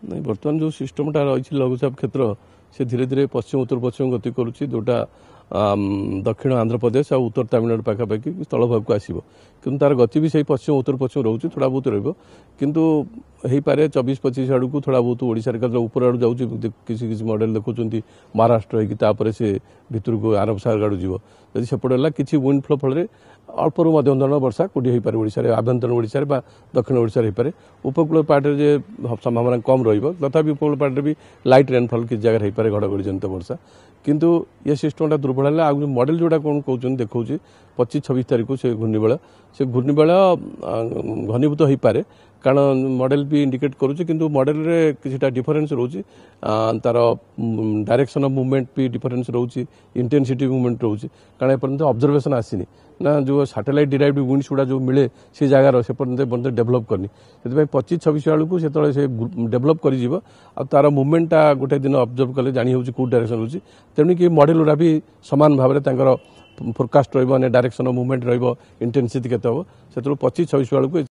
नहीं बर्तमान जो सिस्टमटा रही लघुचाप क्षेत्र से धीरे धीरे पश्चिम उत्तर पश्चिम गति करुच्ची जोटा दक्षिण आंध्र प्रदेश और उत्तर तमिलनाडु पाखापाखि स्थल भाग को आसो कि तार गति भी सही पश्चिम उत्तर पश्चिम रोचे थोड़ा बहुत किंतु हो पारे 24-25 आड़ को थोड़ा बहुत ओडिशा ऊपर आड़ जाऊँ किसी किसी मॉडल देखुं महाराष्ट्र होकर से भितर को आरब सागर आड़ जीव जदि सेपटे किसी विंड फ्लो फल अल्परू मध्यम धरण वर्षा कोटी हो पारे ओडिशा आभ्यंतरण ओडिशा दक्षिण ओडिशा हो पारे उपकूल पार्टे जे संभावना कम रही उपकूल पार्टे भी लाइट रेनफॉल किसी जगह हो पारे घड़घड़ी जनित वर्षा किंतु ये सिस्टमटा दुर्बल है आगे मॉडल जोड़ा कौन कहते देखा 25-26 तारीख को से घूर्णिबल घनीभूत हो पारे कारण मॉडल भी इंडिकेट करुचे किंतु मॉडल रे किछटा डिफरेंस रोची तार डायरेक्शन ऑफ मूवमेंट भी डिफरेंस रोची इंटेंसिटी मूवमेंट रोची कारण एपर्यंत ऑब्जर्वेशन आसीनी ना जो सैटेलाइट डिराइव्ड विंड्स गुड़ा जो मिले से जगार से पर्यंत डेभलप करनी से 25-26 बेलू से डेभलप कर तार मूवमेंटा गोटे दिन ऑब्जर्व कले जानी होची कौ डायरेक्शन होची तेणु कि मॉडल गुड़ा भी समान भाव में forecast direction of movement intensity केते हो से 25-26 बेलू